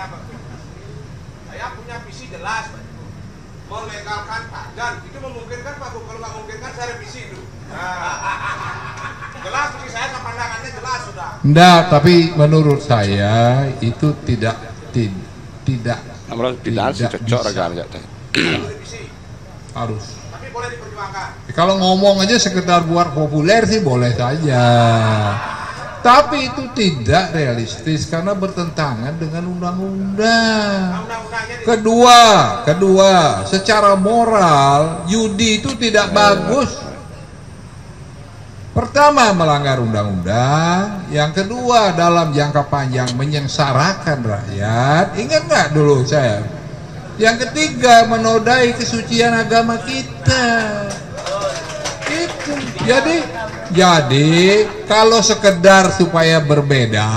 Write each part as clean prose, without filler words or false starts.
saya Pak. Saya punya visi jelas Pak. Melegalkan tajan itu memungkinkan Pak. Kalau nggak memungkinkan saya revisi itu. Jelas visi saya sama pandangannya jelas sudah. Enggak, tapi menurut saya itu tidak cocok rekan harus. Tapi boleh diperjuangkan. Kalau ngomong aja sekedar buat populer sih boleh saja. Tapi itu tidak realistis karena bertentangan dengan undang-undang. Kedua, secara moral judi itu tidak bagus. Pertama, melanggar undang-undang. Yang kedua, dalam jangka panjang menyengsarakan rakyat. Ingat nggak dulu saya? Yang ketiga, menodai kesucian agama kita. Itu. Jadi kalau sekedar supaya berbeda,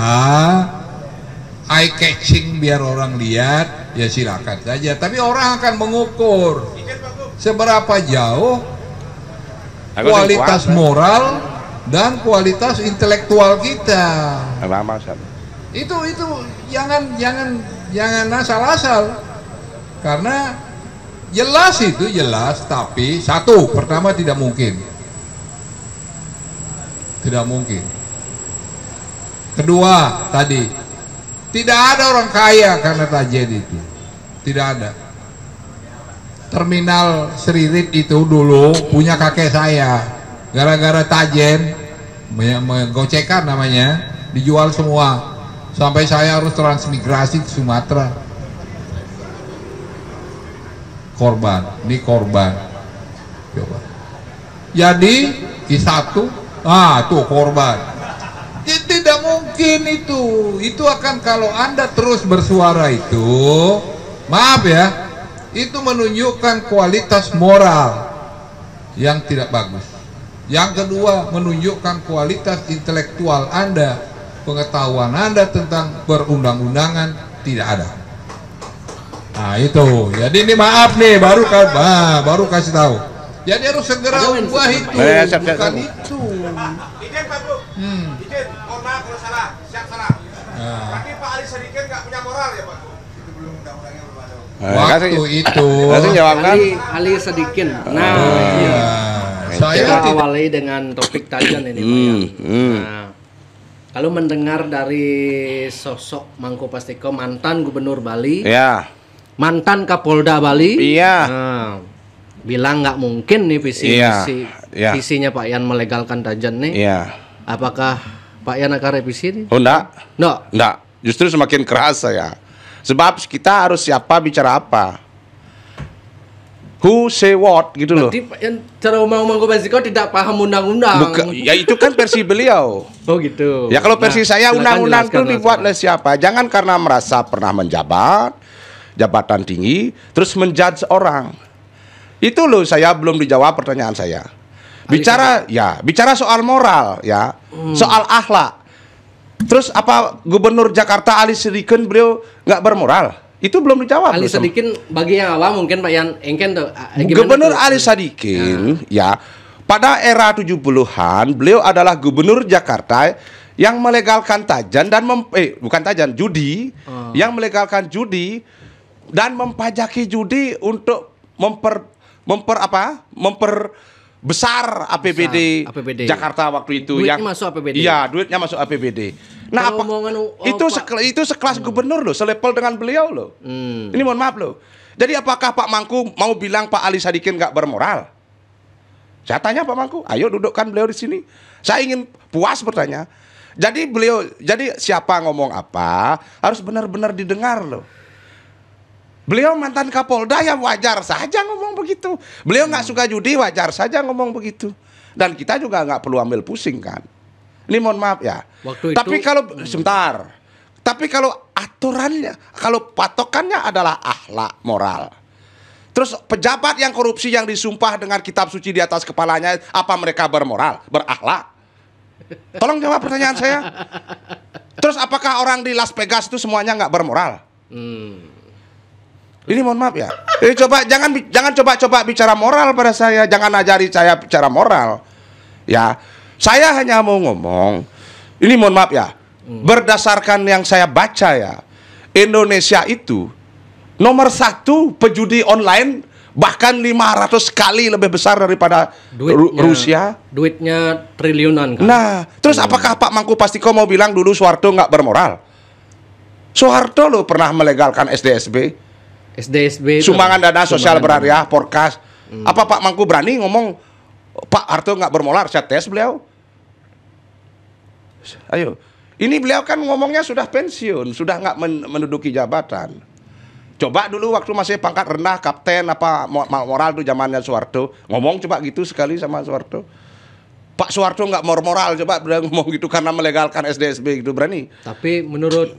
eye catching biar orang lihat, ya silakan saja. Tapi orang akan mengukur seberapa jauh kualitas moral dan kualitas intelektual kita. Itu jangan asal-asal. Karena jelas, tapi satu, pertama tidak mungkin. Kedua, tadi tidak ada orang kaya karena tajen itu. Tidak ada. Terminal Seririt itu dulu punya kakek saya. Gara-gara tajen, gocekan namanya, dijual semua. Sampai saya harus transmigrasi ke Sumatera. Ini korban. Coba. Jadi I1, tuh korban. Tidak mungkin itu. Itu akan kalau Anda terus bersuara itu, maaf ya, itu menunjukkan kualitas moral yang tidak bagus. Yang kedua, menunjukkan kualitas intelektual Anda, pengetahuan Anda tentang perundang-undangan tidak ada. Nah itu, jadi ini maaf nih, baru kasih tahu. Jadi harus segera ubah itu, bukan itu. Izin Pak Bu, izin, mohon maaf kalau salah, siap salah. Tapi Pak Ali Sadikin nggak punya moral ya Pak Bu? Itu belum undang-undangnya belum ada. Waktu itu Ali Sadikin. Nah, saya kita awali dengan topik tajan ini Pak ya. Nah, kalau mendengar dari sosok Mangku Pastiko, mantan Gubernur Bali, mantan Kapolda Bali, bilang nggak mungkin nih visinya Pak Yan melegalkan tajan nih. Apakah Pak Yan akan revisi nih? Oh enggak. Justru semakin keras saya. Sebab kita harus siapa bicara apa. Who say what gitu loh. Berarti Pak Yan cara Mangku Pastiko tidak paham undang-undang. Ya itu kan versi beliau. Oh gitu. Ya kalau versi saya undang-undang itu dibuat oleh siapa? Jangan karena merasa pernah menjabat jabatan tinggi terus menjudge orang. Itu loh saya belum dijawab pertanyaan saya. Bicara soal moral ya, soal akhlak. Terus apa Gubernur Jakarta Ali Sadikin beliau nggak bermoral? Itu belum dijawab. Ali Sadikin bagi yang awam mungkin Pak Yan Engken tuh. Gubernur Ali Sadikin pada era 70-an beliau adalah Gubernur Jakarta yang melegalkan tajan dan judi, yang melegalkan judi dan mempajaki judi untuk memperbesar APBD Jakarta waktu itu. Duitnya masuk APBD. Iya, duitnya masuk APBD. Nah, itu sekelas gubernur loh, selevel dengan beliau loh. Ini mohon maaf loh. Jadi apakah Pak Mangku mau bilang Pak Ali Sadikin nggak bermoral? Saya tanya Pak Mangku, ayo dudukkan beliau di sini. Saya ingin puas bertanya. Jadi siapa ngomong apa harus benar-benar didengar loh. Beliau mantan Kapolda ya wajar saja ngomong begitu. Beliau nggak suka judi wajar saja ngomong begitu. Dan kita juga nggak perlu ambil pusing kan. Ini mohon maaf ya. Tapi kalau aturannya, kalau patokannya adalah akhlak moral. Terus pejabat yang korupsi yang disumpah dengan kitab suci di atas kepalanya, apa mereka bermoral, berakhlak? Tolong jawab pertanyaan saya. Terus apakah orang di Las Vegas itu semuanya nggak bermoral? Ini mohon maaf ya. Jangan coba bicara moral pada saya. Jangan ajari saya bicara moral. Ya, saya hanya mau ngomong. Ini mohon maaf ya. Berdasarkan yang saya baca ya, Indonesia itu nomor 1 pejudi online, bahkan 500 kali lebih besar daripada Rusia. Duitnya triliunan kan. Nah, terus apakah Pak Mangku Pastiko mau bilang dulu Soeharto nggak bermoral? Soeharto loh pernah melegalkan SDSB. Sumbangan dana sosial berhadiah, Porkas. Apa Pak Mangku berani ngomong Pak Harto nggak bermoral? Saya tes beliau. Ayo, ini beliau kan ngomongnya sudah pensiun, sudah nggak menduduki jabatan. Coba dulu waktu masih pangkat rendah, kapten apa moral tuh zamannya Soeharto, ngomong coba gitu sekali sama Soeharto. Pak Soeharto nggak moral, coba beliau ngomong gitu karena melegalkan SDSB gitu, berani. Tapi menurut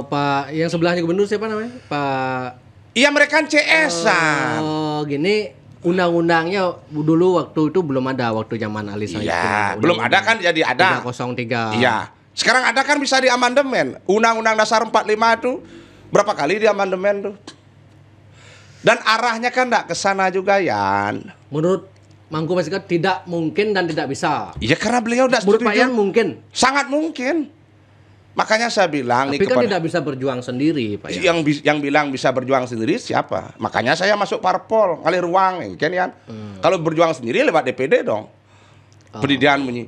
Pak yang sebelahnya gubernur siapa namanya? Pak. Iya mereka CS-an. Gini undang-undangnya dulu waktu itu belum ada waktu zaman Ali Sadikin. Iya, belum ada kan jadi ada. 303. Iya. Sekarang ada kan bisa diamandemen. Undang-Undang Dasar 45 itu berapa kali diamandemen tuh? Dan arahnya kan enggak ke sana juga, Yan. Menurut Mangku Pastiko tidak mungkin dan tidak bisa. Iya karena beliau enggak setuju. Menurut Pak Yan mungkin. Sangat mungkin. Makanya saya bilang tapi kan tidak bisa berjuang sendiri, Pak Yan. Yang bilang bisa berjuang sendiri siapa? Makanya saya masuk parpol, ngalih ruang, kan Yan. Kalau berjuang sendiri lewat DPD dong. Pendidikan bunyi.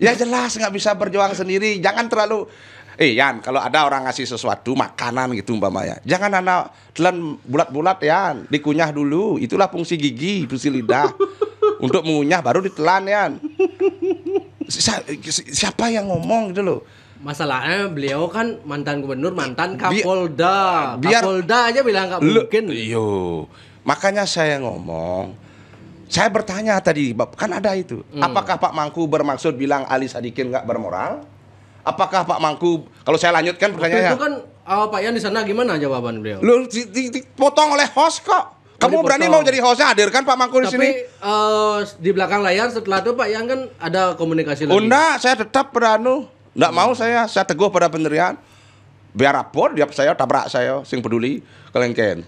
Ya jelas nggak bisa berjuang sendiri. Jangan terlalu Yan, kalau ada orang ngasih sesuatu makanan gitu umpamanya, jangan anak telan bulat-bulat Yan, dikunyah dulu. Itulah fungsi gigi, fungsi lidah. Untuk mengunyah baru ditelan Yan. Siapa yang ngomong gitu loh? Masalahnya beliau kan mantan gubernur, mantan Kapolda. Kapolda aja bilang nggak mungkin. Iyo, makanya saya ngomong. Saya bertanya tadi, kan ada itu. Apakah Pak Mangku bermaksud bilang Ali Sadikin nggak bermoral? Apakah Pak Mangku, kalau saya lanjutkan pertanyaannya. Itu kan Pak Yan di sana gimana jawaban beliau? Lu dipotong oleh host kok. Kamu berani mau jadi hostnya, hadirkan Pak Mangku di sini. Tapi di belakang layar setelah itu Pak Yan kan ada komunikasi lagi. Enggak, saya tetap beranu. Nggak mau saya teguh pada pendirian. Biar rapor, dia saya tabrak saya, sing peduli kelengken.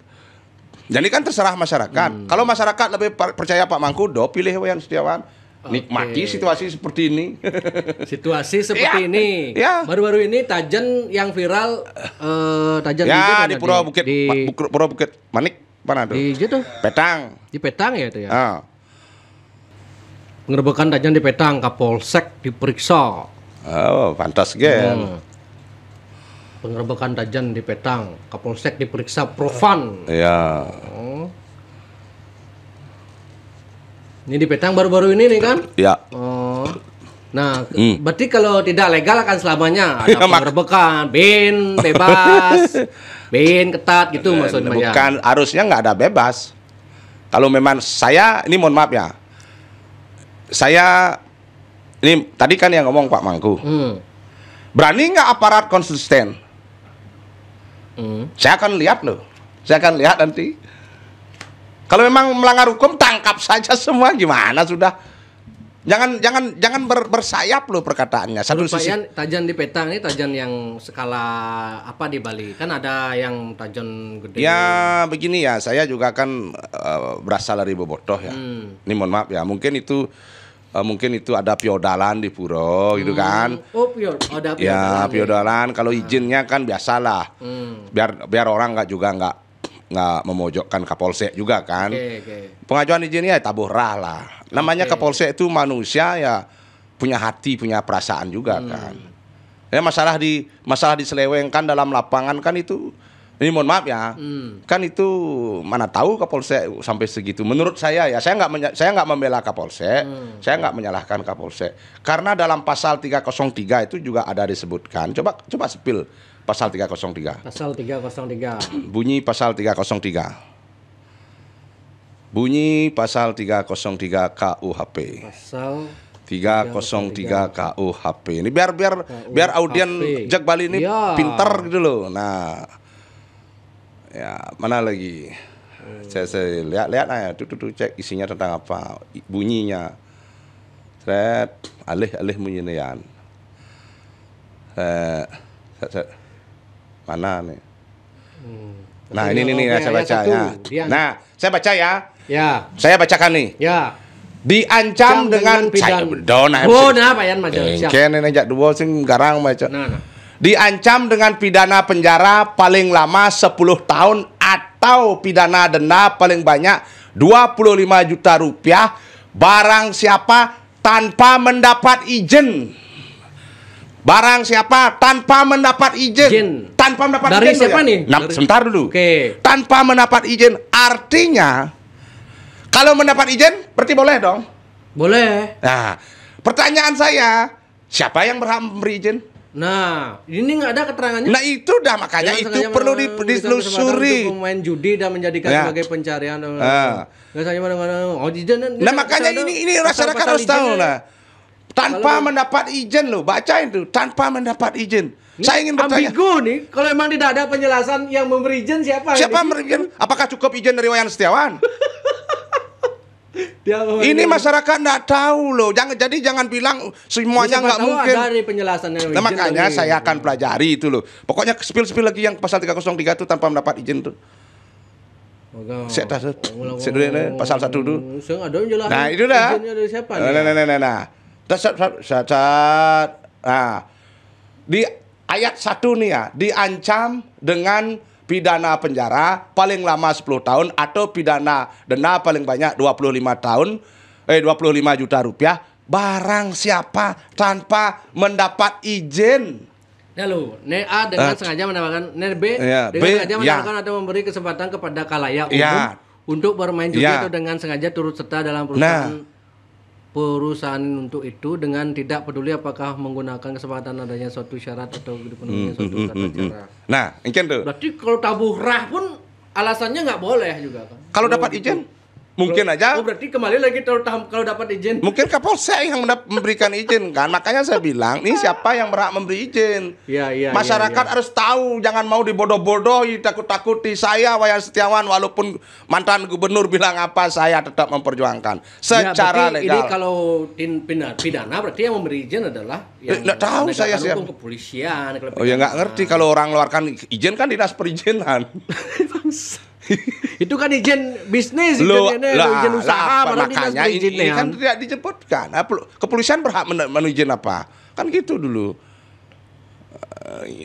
Jadi kan terserah masyarakat. Kalau masyarakat lebih percaya Pak Mangku, pilih Wayan Setiawan. Nikmati situasi seperti ini. Situasi seperti ini. Ya. Baru-baru ini Tajan yang viral, Tajan ya di Pura Bukit, Pura Bukit Manik, mana tuh? Di situ. Petang. Di Petang ya itu ya. Penggerebekan Tajan di Petang, Kapolsek diperiksa. Oh, pantas gen. Penggerebekan Tajan di Petang, Kapolsek diperiksa profan. Iya. Ini di Petang baru-baru ini nih kan? Iya. Nah, berarti kalau tidak legal akan selamanya ada penggerebekan, bin bebas, bin ketat gitu maksudnya. Bukan, harusnya nggak ada bebas. Kalau memang saya, ini mohon maaf ya, saya ini tadi kan yang ngomong Pak Mangku. Berani nggak aparat konsisten? Saya akan lihat loh. Saya akan lihat nanti. Kalau memang melanggar hukum, tangkap saja semua. Gimana sudah? Jangan bersayap loh perkataannya. Satu sisi. Tajan di Petang ini Tajan yang skala apa di Bali? Kan ada yang Tajan gede. Ya begini ya. Saya juga kan berasal dari Bobotoh ya. Ini mohon maaf ya. Mungkin itu ada piodalan di Puro gitu kan. Oh, ada piodalan. Ya, piodalan kalau izinnya kan biasalah. Biar orang nggak memojokkan Kapolsek juga kan. Pengajuan izinnya ya taburah lah. Namanya Kapolsek itu manusia ya, punya hati, punya perasaan juga kan. Ya masalah diselewengkan dalam lapangan kan itu. Ini mohon maaf ya, kan itu mana tahu Kapolsek sampai segitu. Menurut saya ya, saya nggak membela Kapolsek, saya nggak menyalahkan Kapolsek. Karena dalam pasal 303 itu juga ada disebutkan. Coba sepil pasal 303. Pasal 303. Bunyi pasal 303. Bunyi pasal 303 KUHP. Pasal 303 KUHP. Ini biar audien Jak Bali ini pintar gitu loh. Nah, ya mana lagi? Saya lihat aja, tuh cek isinya tentang apa, bunyinya. Alih bunyinya. Mana nih? Nah ini saya baca ya. Nah saya baca ya. Ya. Saya bacakan nih. Ya. Diancam dengan pidana. Dona Pak Yan macam. Kene nejak dua sing garang baca. diancam dengan pidana penjara paling lama 10 tahun atau pidana denda paling banyak 25 juta rupiah barang siapa tanpa mendapat izin. Barang siapa tanpa mendapat izin. Tanpa mendapat dari izin. Siapa nih? Nah, sebentar dulu. Okay. Tanpa mendapat izin artinya kalau mendapat izin berarti boleh dong. Boleh. Nah, pertanyaan saya, siapa yang berhak memberi izin? Nah, ini nggak ada keterangannya. Nah itu dah makanya itu perlu ditelusuri. Main judi dan menjadikan sebagai pencarian. Nah makanya ini masyarakat harus tahu lah. Tanpa mendapat izin loh, bacain tuh. Tanpa mendapat izin. Saya ingin bertanya. Ambigu nih, kalau emang tidak ada penjelasan yang memberi izin siapa? Siapa memberi izin? Apakah cukup izin dari Wayan Setiawan? Ini masyarakat nggak tahu loh. Jangan bilang semuanya nggak mungkin. Dari penjelasannya. Nah, makanya saya akan pelajari itu loh. Pokoknya spill lagi yang pasal 303 itu tanpa mendapat izin tuh. Saya tahu. Pasal 1 dulu. Nah itu dah. Dari siapa? Nah, di ayat 1 nih ya, diancam dengan pidana penjara paling lama 10 tahun atau pidana denda paling banyak 25 juta rupiah barang siapa tanpa mendapat izin. Ya lo, A dengan sengaja mendapatkan, B dengan sengaja mendapatkan atau memberi kesempatan kepada khalayak umum untuk bermain judi atau dengan sengaja turut serta dalam perusahaan untuk itu dengan tidak peduli apakah menggunakan kesempatan adanya suatu syarat atau dipenuhi suatu tata cara. Nah, mungkin tuh. Berarti kalau taburah pun alasannya nggak boleh juga kan? Kalau dapat izin, mungkin aja. Oh, berarti kembali lagi kalau dapat izin. Mungkin Kapolsek yang memberikan izin kan. Makanya saya bilang, ini siapa yang berhak memberi izin? Masyarakat harus tahu, jangan mau dibodoh-bodohi, takut-takuti. Saya Wayan Setiawan walaupun mantan gubernur bilang apa, saya tetap memperjuangkan secara legal. Ini kalau pidana berarti yang memberi izin adalah yang nggak tahu saya siapa. Kepolisian. Oh ya nggak ngerti kalau orang mengeluarkan izin kan dinas perizinan. Itu kan izin bisnis, izin usaha, makanya ini kan tidak disebutkan. Kepolisian berhak menizin apa? Kan gitu dulu.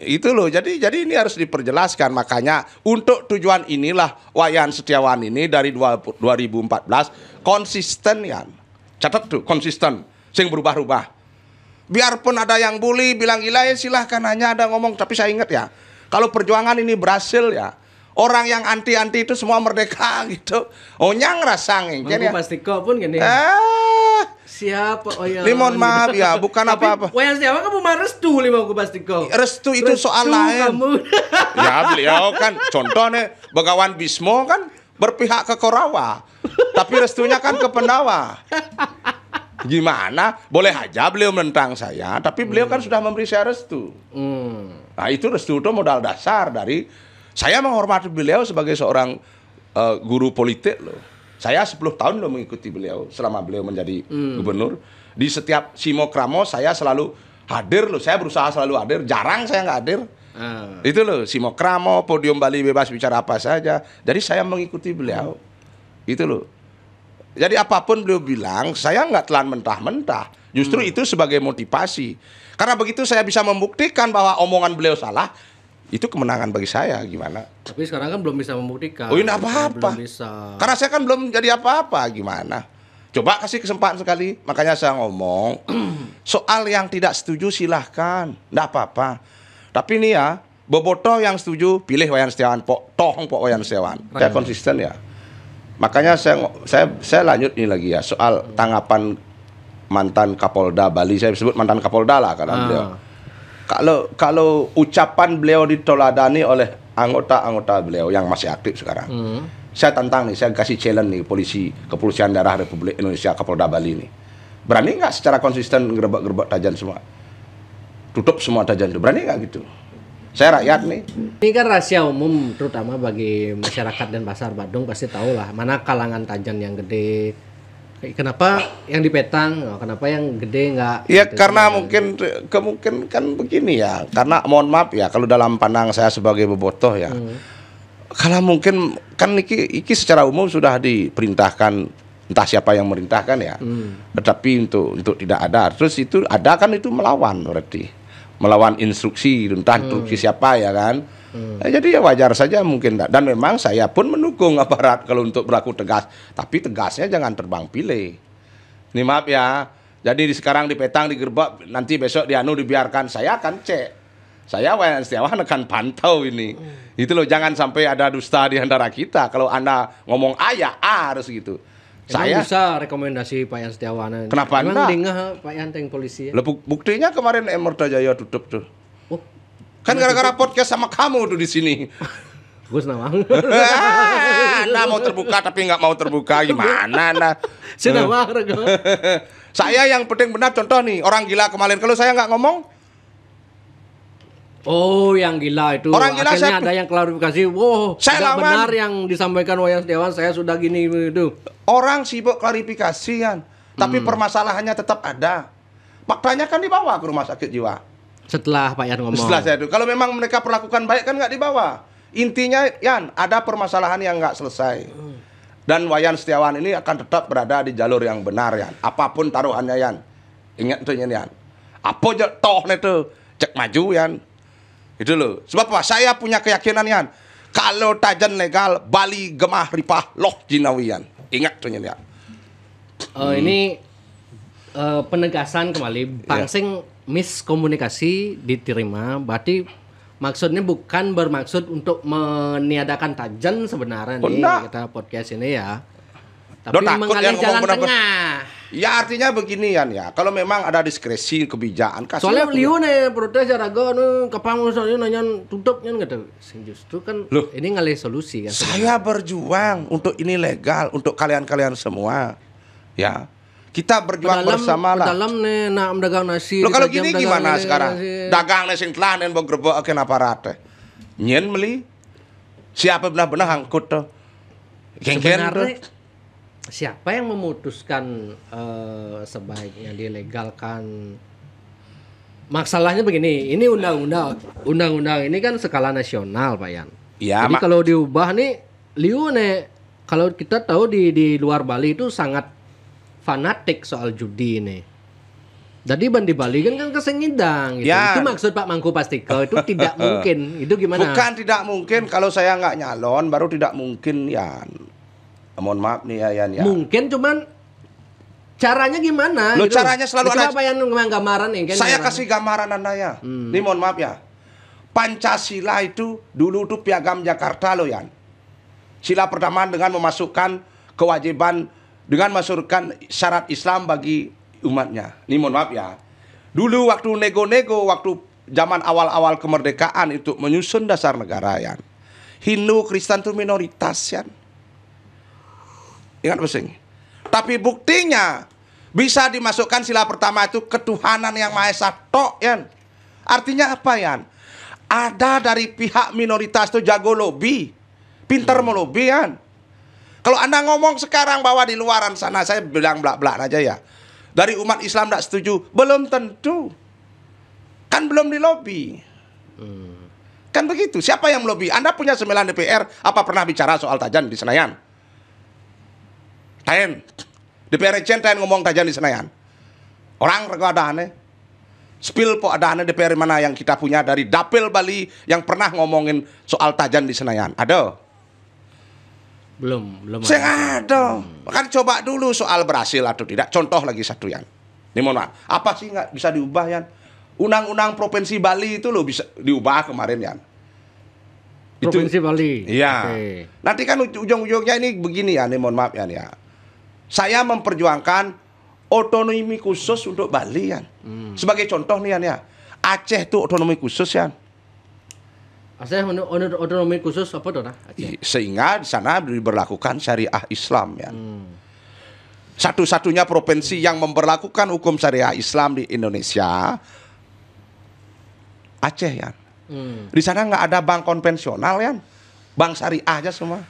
Itu loh. Jadi ini harus diperjelaskan. Makanya untuk tujuan inilah Wayan Setiawan ini dari 2014 konsisten ya. Catat tuh konsisten, sing berubah-ubah. Biarpun ada yang bully, bilang gila ya silahkan hanya ada ngomong. Tapi saya ingat ya, kalau perjuangan ini berhasil ya. Orang yang anti-anti itu semua merdeka gitu. Oh nyang rasang ya. Mangku Pastiko pun gini. Siapa? Oh ya. Mohon maaf ya, bukan apa-apa. Wayan Setiawan kamu mah restu Mangku Pastiko. Restu itu soal lain. Ya beliau kan contohnya Begawan Bismo kan berpihak ke Korawa. Tapi restunya kan ke Pendawa. Gimana? Boleh aja beliau menentang saya, tapi beliau kan sudah memberi saya restu. Nah itu restu itu modal dasar dari saya menghormati beliau sebagai seorang guru politik loh. Saya 10 tahun loh mengikuti beliau selama beliau menjadi gubernur. Di setiap Simokramo saya selalu hadir loh. Saya berusaha selalu hadir. Jarang saya nggak hadir. Itu loh Simokramo, Podium Bali bebas bicara apa saja. Jadi saya mengikuti beliau. Itu loh. Jadi apapun beliau bilang, saya nggak telan mentah-mentah. Justru itu sebagai motivasi. Karena begitu saya bisa membuktikan bahwa omongan beliau salah. Itu kemenangan bagi saya, gimana? Tapi sekarang kan belum bisa membuktikan. Oh ini apa-apa. Karena saya kan belum jadi apa-apa, gimana? Coba kasih kesempatan sekali. Makanya saya ngomong, soal yang tidak setuju silahkan, enggak apa-apa. Tapi ini ya, bobotoh yang setuju, pilih Wayan Setiawan, Pok Wayan Setiawan. Saya konsisten ya. Makanya saya lanjut ini lagi ya, soal tanggapan mantan Kapolda Bali. Saya sebut mantan Kapolda lah karena beliau. Kalau ucapan beliau ditoladani oleh anggota-anggota beliau yang masih aktif sekarang, saya tantang nih, saya kasih challenge nih Kepolisian Daerah Republik Indonesia Kapolda Bali nih, berani nggak secara konsisten gerbek tajan semua, tutup semua tajan itu, berani nggak gitu? Saya rakyat nih. Ini kan rahasia umum, terutama bagi masyarakat dan pasar Badung pasti tahu lah mana kalangan tajan yang gede. Kenapa yang di Petang, kenapa yang gede nggak? Ya gitu, karena kemungkinan kan begini ya. Karena mohon maaf ya, kalau dalam pandang saya sebagai bobotoh ya, kalau mungkin kan iki secara umum sudah diperintahkan, entah siapa yang merintahkan ya. Tetapi untuk tidak ada, terus itu ada kan itu melawan berarti. melawan instruksi, entah instruksi siapa ya kan. Jadi ya wajar saja mungkin, dan memang saya pun mendukung aparat kalau untuk berlaku tegas, tapi tegasnya jangan terbang pilih. Ini maaf ya, jadi sekarang di Petang digerebek, nanti besok dibiarkan, saya akan cek. Saya Wayan Setiawan akan pantau ini. Itu loh, jangan sampai ada dusta di antara kita. Kalau Anda ngomong A ya A harus gitu. Saya bisa rekomendasi Pak Yan Setiawan. Kenapa Anda? Memang Pak Yan teng polisi. Ya? Buktinya kemarin Emerta Jaya tutup tuh. Oh. Kan gara-gara podcast sama kamu tuh di sini. Gus Nawang. Nah mau terbuka tapi nggak mau terbuka gimana nah. Saya yang penting benar, contoh nih orang gila kemarin, kalau saya nggak ngomong. Oh, yang gila itu. Orang gila akhirnya ada yang klarifikasi. Wow, saya lawan. Benar yang disampaikan Wayan Setiawan, saya sudah gini itu. Orang sibuk klarifikasi kan, tapi permasalahannya tetap ada. Faktanya kan dibawa ke rumah sakit jiwa. Setelah Pak Yan ngomong. Setelah saya itu, kalau memang mereka perlakukan baik kan nggak dibawa. Intinya Yan, ada permasalahan yang nggak selesai. Dan Wayan Setiawan ini akan tetap berada di jalur yang benar Yan. Apapun taruhannya Yan. Ingat tuh Yan. Apa aja toh itu cek maju Yan. Itu loh. Sebab apa? Saya punya keyakinan Yan. Kalau tajan legal, Bali gemah ripah loh jinawi Yan. Ingat tuh Yan. Ini penegasan kembali. Pangsing miskomunikasi diterima, berarti maksudnya bukan bermaksud untuk meniadakan tajan sebenarnya nih kita podcast ini ya. Tapi mengalir jalan tengah. Ya artinya beginian ya. Kalau memang ada diskresi kebijakan, soalnya beliau nih protes ya raga nih kapang misalnya nanya tutupnya gitu. Justru kan loh, ini ngalih solusi kan. Saya berjuang untuk ini legal untuk kalian-kalian semua. Ya. Kita berjuang bersama lah. Dalam nih nak dagang nasi. Lo kalau gini gimana sekarang? Dagang nasi telan dan bergerebek kenapa rate? Nyen meli. Siapa benar-benar angkut tuh? Sebenarnya siapa yang memutuskan sebaiknya dilegalkan? Masalahnya begini, ini undang-undang ini kan skala nasional, Pak Yan. Ya, jadi kalau diubah nih, liu nih. Kalau kita tahu di luar Bali itu sangat fanatik soal judi ini. Jadi di Bali kan kesengidang gitu. Ya. Itu maksud Pak Mangku Pastiko itu tidak mungkin. Itu gimana? Bukan tidak mungkin, kalau saya nggak nyalon baru tidak mungkin Yan. Mohon maaf nih ya Yan ya. Mungkin cuman caranya gimana? Lo gitu. Caranya selalu ada. Apa yang gambaran nih? Kan saya kasih gambaran Anda ya. Ini mohon maaf ya. Pancasila itu dulu tuh piagam Jakarta loh Yan. Sila pertama dengan memasukkan kewajiban dengan masukkan syarat Islam bagi umatnya. Ini mohon maaf ya. Dulu waktu nego-nego, waktu zaman awal-awal kemerdekaan itu menyusun dasar negara Yan. Hindu, Kristen itu minoritas Yan. Ingat pusing. Tapi buktinya bisa dimasukkan sila pertama itu ketuhanan yang Maha Esa tok Yan. Artinya apa Yan? Ada dari pihak minoritas itu jago lobby. Pintar melobi Yan. Kalau Anda ngomong sekarang bahwa di luaran sana, saya bilang belak-belak aja ya. Dari umat Islam tidak setuju, belum tentu. Kan belum dilobi. Kan begitu. Siapa yang melobi? Anda punya 9 DPR, apa pernah bicara soal tajan di Senayan? Tayan. DPR Ecen Tayan ngomong tajan di Senayan. Orang rego ada aneh. Spill po ada aneh DPR mana yang kita punya dari Dapil Bali yang pernah ngomongin soal tajan di Senayan? Ada? Belum saya ada. Kan coba dulu soal berhasil atau tidak. Contoh lagi satu Yan. Ini mohon maaf. Apa sih nggak bisa diubah Yan? Undang-undang Provinsi Bali itu loh bisa diubah kemarin Yan. Provinsi Bali. Iya. Okay. Nanti kan ujung-ujungnya ini begini ya. Ini mohon maaf Yan ya. Saya memperjuangkan otonomi khusus untuk Bali Yan. Sebagai contoh nih Yan ya. Aceh itu otonomi khusus Yan. Aceh otonomi khusus apa tuh? Sehingga di sana diberlakukan syariah Islam ya. Satu-satunya provinsi yang memberlakukan hukum syariah Islam di Indonesia Aceh ya. Di sana nggak ada bank konvensional ya, bank syariah aja semua.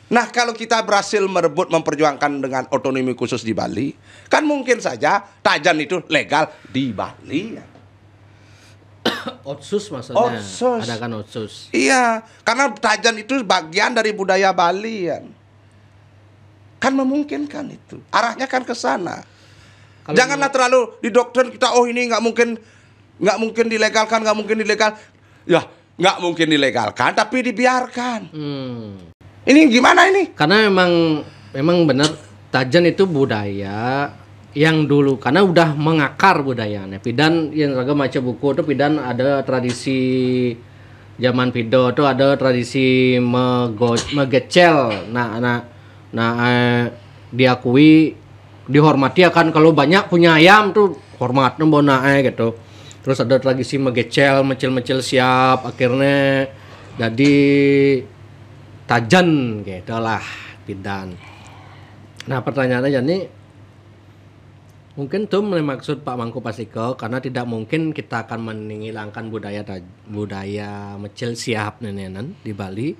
Nah kalau kita berhasil merebut memperjuangkan dengan otonomi khusus di Bali, kan mungkin saja tajan itu legal di Bali ya. Otsus maksudnya. Otsus. Ada kan otsus. Iya, karena tajan itu bagian dari budaya Bali ya. Kan memungkinkan itu. Arahnya kan ke sana. Janganlah terlalu didoktrin kita, oh ini nggak mungkin nggak mungkin dilegalkan, nggak mungkin dilegal. Ya, nggak mungkin dilegalkan, tapi dibiarkan. Ini gimana ini? Karena memang benar Tajan itu budaya yang dulu karena udah mengakar budayanya. Pidan yang raga baca buku tuh Pidan ada tradisi zaman Pido tuh ada tradisi megecel. Diakui dihormati akan kalau banyak punya ayam tuh hormatnya bonae gitu. Terus ada tradisi megecel, mecil-mecil siap akhirnya jadi Tajan gitu lah Pidan. Nah pertanyaannya jadi mungkin tuh maksud Pak Mangku Pastiko karena tidak mungkin kita akan menghilangkan budaya mecil siap nenenan di Bali.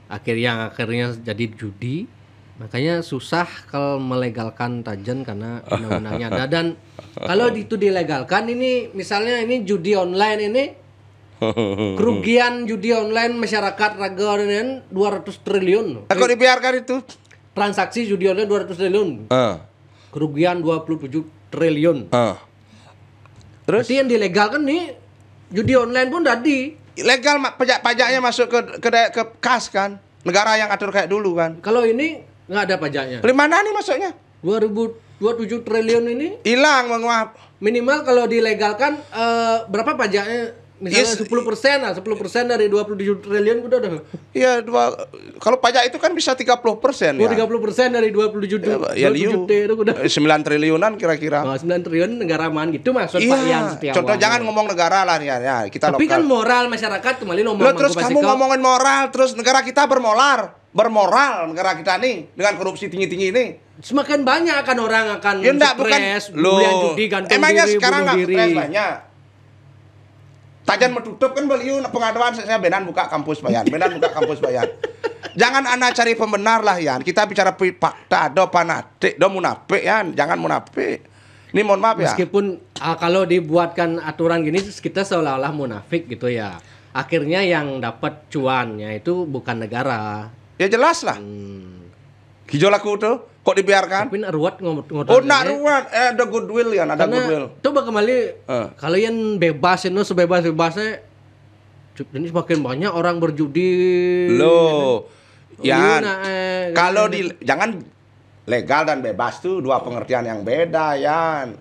Akhirnya jadi judi. Makanya susah kalau melegalkan Tajan karena undang-undangnya ada. Dan kalau itu dilegalkan ini misalnya ini judi online ini kerugian judi online masyarakat raga ini 200 triliun. Kok dibiarkan itu? Transaksi judi online 200 triliun. Kerugian 27 triliun. Terus? Berarti yang dilegalkan nih judi online pun tadi. Legal pajaknya masuk ke kas kan? Negara yang atur kayak dulu kan? Kalau ini nggak ada pajaknya. Dari mana nih masuknya? 2027 triliun ini? Hilang menguap. Minimal kalau dilegalkan berapa pajaknya? Misalnya 10% lah, 10% dari 27 triliun udah. Iya, kalau pajak itu kan bisa 30% ya. 30% dari 27 triliun itu udah 9 triliunan kira-kira. 9 triliun negara man gitu maksud Pak Ian Setiawan. Contoh jangan ngomong negara lah ya, kita tapi lokal. Kan moral masyarakat kembali ngomong. Terus kamu ngomongin moral, terus negara kita bermoral negara kita nih dengan korupsi tinggi-tinggi ini. Semakin banyak akan orang akan stres, judi, gantung emangnya diri, sekarang bunuh diri. Banyak. Tajan menutup kan beliau pengaduan saya benan buka kampus bayan. Jangan anak cari pembenar lah Yan. Kita bicara fakta do panatik do munafik Yan. Jangan munafik. Ini mohon maaf ya. Meskipun kalau dibuatkan aturan gini kita seolah-olah munafik gitu ya. Akhirnya yang dapat cuannya itu bukan negara. Ya jelas lah. Hijau laku tuh kok dibiarkan? Tapi nak ruwet ngomong. Oh nak ruwet, ada goodwill ya, ada goodwill. Coba kembali, kalian bebas itu sebebas-bebasnya. Ini semakin banyak orang berjudi. Loh, ya. Kalau jangan legal dan bebas tuh dua pengertian yang beda Yan.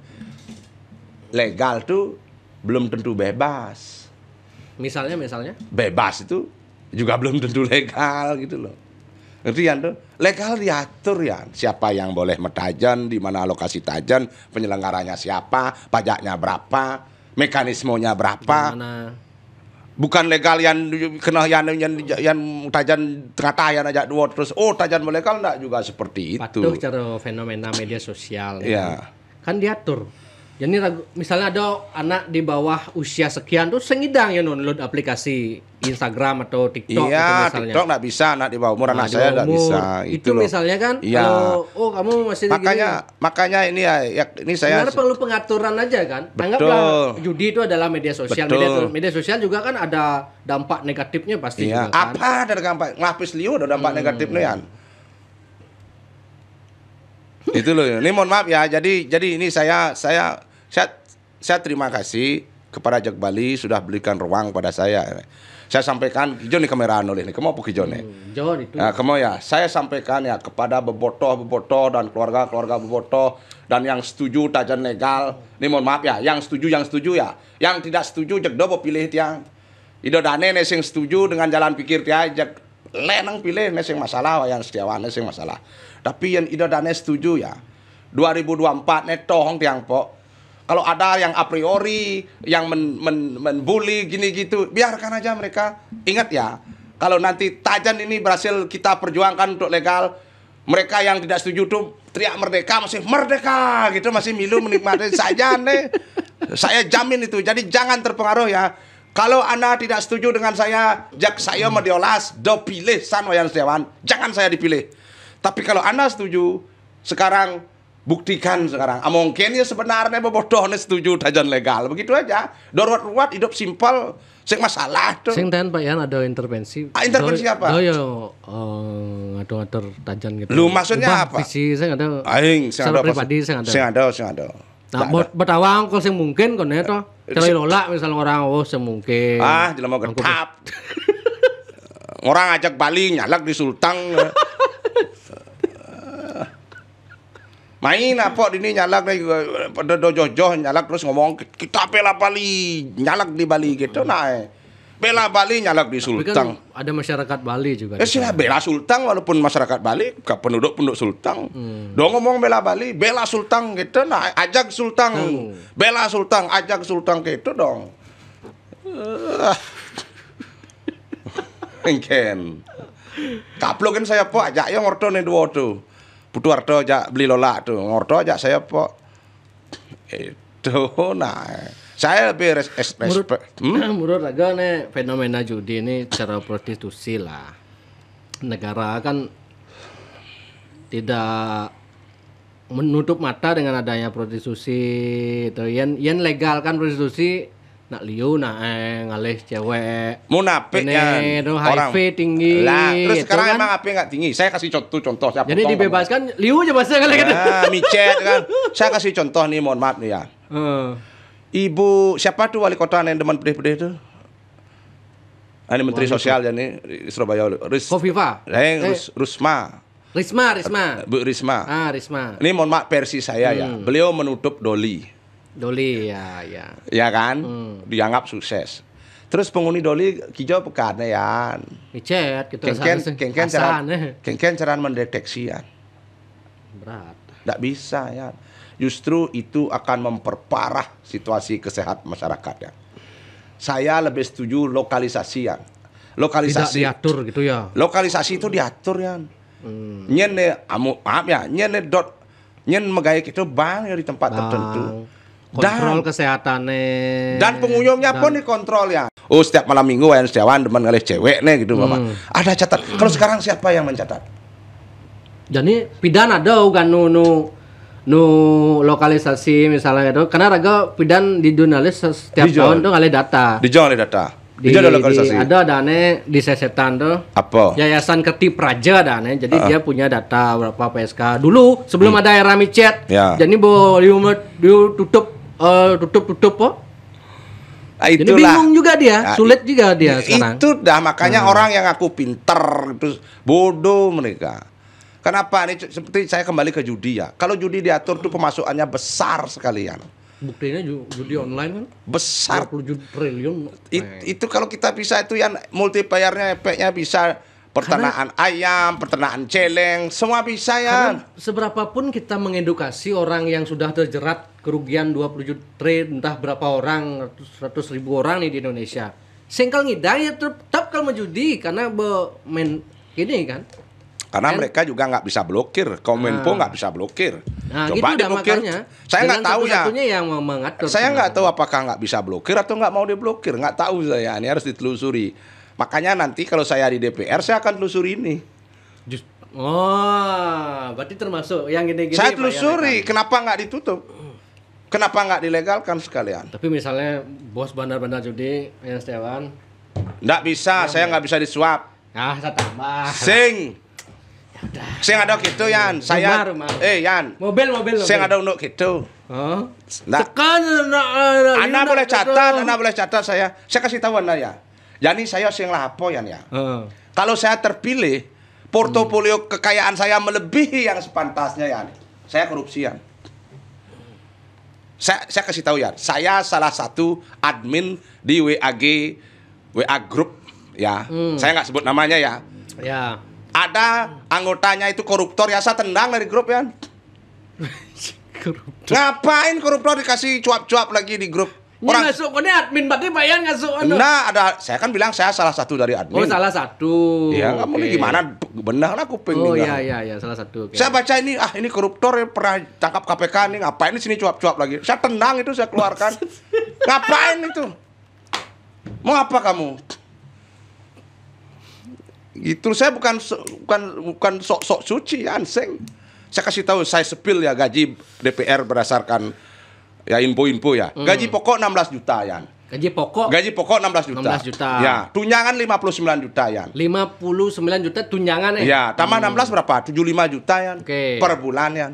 Legal tuh belum tentu bebas. Misalnya? Bebas itu juga belum tentu legal gitu loh. Ngerti Yan tuh? Legal diatur Yan. Siapa yang boleh metajan, di mana alokasi tajan, penyelenggaranya siapa, pajaknya berapa, mekanismenya berapa. Bukan legal yang kena yang tajan tengah-tengah aja dua terus tajan melegal enggak juga seperti itu. Patuh cara fenomena media sosial. Iya. Kan diatur. Jadi misalnya ada anak di bawah usia sekian tuh sengidang ya download aplikasi Instagram atau TikTok iya, gitu misalnya. TikTok nggak bisa anak di bawah umur, anak saya nggak bisa. Itu misalnya kan kalau kamu masih makanya ini ini saya sebenarnya perlu pengaturan aja kan. Anggaplah judi itu adalah media sosial. Media sosial juga kan ada dampak negatifnya pasti juga kan. Apa ada dampak ngapis liu ada dampak negatifnya Yan. Itu loh. Ini mohon maaf ya. Jadi ini saya terima kasih kepada Jak Bali sudah berikan ruang pada saya. Saya sampaikan hijau nih kameraan oleh nih. Kamu apa hijau nih? Hijau itu. Nah, kamu ya. Saya sampaikan ya kepada bebotoh dan keluarga bebotoh dan yang setuju tajan legal. Ini mohon maaf ya. Yang setuju ya. Yang tidak setuju Jak do pilih tiang. Ido dane nesing setuju dengan jalan pikir dia Jak lenang pilih nesing masalah yang Setiawan nesing masalah. Tapi yang Ida Dane setuju ya 2024 netohong tiang po. Kalau ada yang a priori yang membuli gini gitu, biarkan aja mereka. Ingat ya, kalau nanti tajan ini berhasil kita perjuangkan untuk legal, mereka yang tidak setuju tuh teriak merdeka gitu, masih milu menikmati saja nih. Saya jamin itu. Jadi jangan terpengaruh ya. Kalau Anda tidak setuju dengan saya mau diolas, do pilih San Wayan Setiawan, jangan saya dipilih. Tapi kalau Anda setuju, sekarang buktikan sekarang. Mungkin ya sebenarnya bodohnya setuju tajan legal. Begitu aja. Ruwet hidup simpel, sing masalah tuh. Sing ten Pak Yan ada intervensi. Intervensi apa? Ngatur tajan gitu. Lu maksudnya apa? Visi saya ada. Aing, secara pribadi saya ada. Sing ada. Nah, betawang kalau sing mungkin kon eta. Terlalu nolak misalnya orang semungkin. Jelema getap. Orang ajak Bali nyalak di Sultang. Main apa ini nyalak pada dojoh nyalak terus ngomong kita bela Bali, nyalak di Bali gitu bela Bali nyalak di Sultang. Kan ada masyarakat Bali juga. Sila bela Sultang walaupun masyarakat Bali penduduk Sultang. Dong ngomong bela Bali, bela Sultang gitu ajak Sultang. Bela Sultang, ajak Sultang gitu dong. Engken. Kaplok kan saya po ajak yang ngorto nih dua tuh. Putu Arto ajak beli lola tuh, ngorto ajak saya po. Itu saya lebih respect. Menurut agak nih fenomena judi ini cara prostitusi lah. Negara kan tidak menutup mata dengan adanya prostitusi itu. Yang legal kan prostitusi nak liu ngalih cewek munafik ya orang HIV tinggi lah terus sekarang kan? Emang HIV nggak tinggi saya kasih contoh siapa jadi dibebaskan liu aja bahasa kali gitu micet kan saya kasih contoh nih mohon maaf nih ya ibu siapa tuh wali kota yang demen pedih-pedih tuh ini menteri sosial ya nih di Surabaya Kofifa Risma Bu Risma Risma ini mohon maaf versi saya ya beliau menutup Doli ya kan dianggap sukses terus penghuni Doli kijau pekan ya micet gitu kengken cara mendeteksi ya berat tidak bisa ya justru itu akan memperparah situasi kesehatan masyarakat ya saya lebih setuju lokalisasi ya lokalisasi tidak diatur gitu ya lokalisasi itu diatur ya nyen maaf ya nyen megaya itu bang di tempat tertentu kontrol kesehatannya dan pengunjungnya pun dikontrol ya setiap malam minggu wayan setiawan demen ngalih cewek nih gitu Bapak ada catat kalau sekarang siapa yang mencatat jadi pidan ada kan nu lokalisasi misalnya itu karena raga pidan di jurnalis setiap tahun tuh ngalih data ada lokalisasi ada dana di sesetan tuh apa Yayasan Ketip Raja dana jadi dia punya data berapa PSK dulu sebelum ada era micet jadi tutup kok. Jadi bingung juga dia, sulit juga dia sekarang. Itu dah makanya orang yang aku pinter terus bodoh mereka. Kenapa ini seperti saya kembali ke judi ya. Kalau judi diatur tuh pemasukannya besar sekalian. Buktinya judi online kan besar 20 triliun. Itu kalau kita bisa itu yang multiplayernya efeknya bisa peternakan ayam, peternakan celeng, semua bisa ya. Karena seberapapun kita mengedukasi orang yang sudah terjerat kerugian 20 triliun, entah berapa orang, 100 ribu orang nih di Indonesia. Sengkal ngidaya tetap kalau menjudi karena main gini kan. Karena mereka juga nggak bisa blokir, Kominfo nggak bisa blokir. Nah, coba gitu diblokir. Saya nggak tahu ya. Yang mengatur. Saya nggak tahu apakah nggak bisa blokir atau nggak mau diblokir, nggak tahu saya. Ini harus ditelusuri. Makanya nanti kalau saya di DPR saya akan telusuri ini. Berarti termasuk yang gini-gini. Saya telusuri, kenapa nggak ditutup? Kenapa nggak dilegalkan sekalian? Tapi misalnya bos bandar-bandar judi yang Setiawan, nggak bisa, saya nggak bisa disuap. Saya tambah. Saya ada gitu Yan, saya Yan. Mobil. Saya ada untuk gitu. Sekarang Anda boleh catat saya kasih tahu Anda ya. Jadi saya sing lapo Yan ya. Kalau saya terpilih, portofolio kekayaan saya melebihi yang sepantasnya Yan. Saya korupsi Yan. Saya kasih tahu ya, saya salah satu admin di WA Group ya. Saya nggak sebut namanya ya. Ya. Ada anggotanya itu koruptor ya, saya tendang dari grup ya. Ngapain koruptor dikasih cuap-cuap lagi di grup? Orang ngasuk ini admin berarti bayan ngasuk. Nah, saya kan bilang saya salah satu dari admin. Oh, salah satu. Iya, kamu ini gimana? Benar lah kuping. Oh iya, salah satu. Saya baca ini, ini koruptor yang pernah tangkap KPK nih, ngapain di sini cuap-cuap lagi? Saya tendang itu, saya keluarkan. Ngapain itu? Mau apa kamu? Gitu, saya bukan sok-sok suci ya, anseng. Saya kasih tahu, saya sepil ya gaji DPR berdasarkan ya info-info ya. Gaji pokok 16 juta ya. Gaji pokok 16 juta. Ya, tunjangan 59 juta ya. 59 juta tunjangan ya. Ya, tambah 16 berapa? 75 juta ya. Per bulan ya.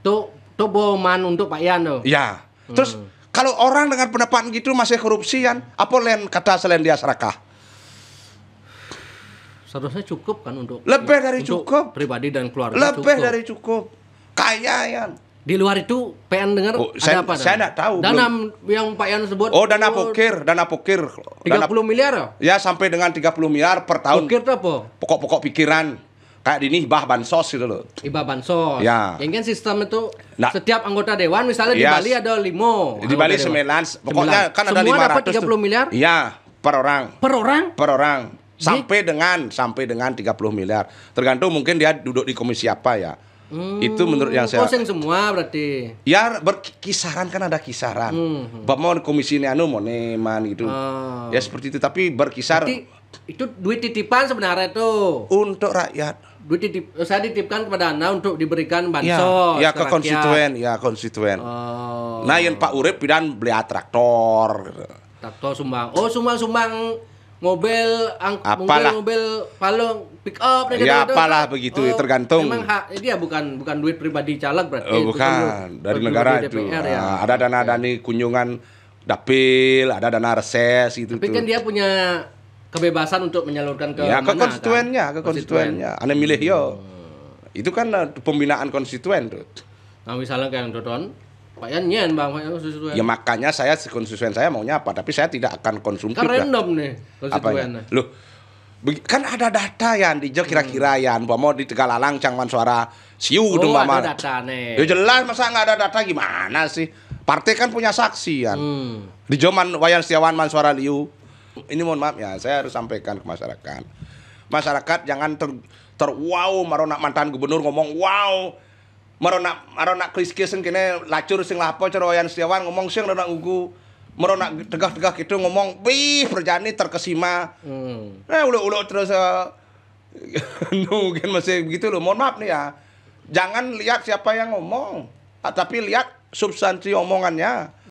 Tuh boman untuk Pak Yan tuh. Ya. Terus Kalau orang dengan pendapat gitu masih korupsian, apa lain kata selain dia serakah? Seharusnya cukup kan untuk lebih dari cukup pribadi dan keluarga. Lebih dari cukup. Kaya ya. Di luar itu PN dengar ada apa? Saya enggak tahu. Dana yang Pak Yan sebut. Oh, dana pokir. 30 miliar ya? Ya, sampai dengan 30 miliar per tahun. Pokir itu apa? Pokok-pokok pikiran. Kayak ini hibah bansos gitu loh. Hibah bansos. Ya. Yang kan sistem itu setiap anggota dewan misalnya di Bali ada 5. Di Bali 9. Pokoknya kan ada 500. Semua dapat 30 miliar? Iya, per orang. Per orang? Per orang. Sampai dengan 30 miliar. Tergantung mungkin dia duduk di komisi apa ya. Itu menurut yang saya. Kosong semua berarti. Ya berkisaran kan ada kisaran. Bapak mau komisi ini moneman gitu. Ya seperti itu tapi berkisar. Berarti itu duit titipan sebenarnya itu. Untuk rakyat. Duit saya dititipkan kepada Anda untuk diberikan bansos. Ya ke konstituen, Nah, yang Pak Urip pidan beli traktor. Traktor sumbang. Oh, sumbang mobil mobil palung pick up ya apalah begitu tergantung. Memang dia bukan duit pribadi caleg berarti. Bukan dari negara itu. DPR, ya. Ada dana kunjungan dapil, ada dana reses itu. Tapi kan dia punya kebebasan untuk menyalurkan ke ke konstituennya. Ane milih yo. Itu kan pembinaan konstituen tuh. Nah, misalnya kayak Dodon Pak Yan nyen Bang konstituen. Ya makanya saya konstituen saya maunya apa, tapi saya tidak akan konsumtif. Kan random nih konstituennya. Loh, kan ada data ya di kira-kira ya, mau di Tegalalang Cangman Suara Siu ada data nih. Ya jelas, masa nggak ada data gimana sih? Partai kan punya saksi kan. Di zaman Wayan Setiawan Mansuara Liu. Ini mohon maaf ya, saya harus sampaikan ke masyarakat. Masyarakat jangan wow marona mantan gubernur ngomong wow. Marona kris-krisen kene lacur sing lapo cara Wayan Setiawan ngomong sing rada ngugu. Marona tegah-tegah gitu ngomong bih perjani terkesima. Ulo-ulo terus mungkin masih begitu loh. Mohon maaf nih ya. Jangan lihat siapa yang ngomong, tapi lihat substansi omongannya.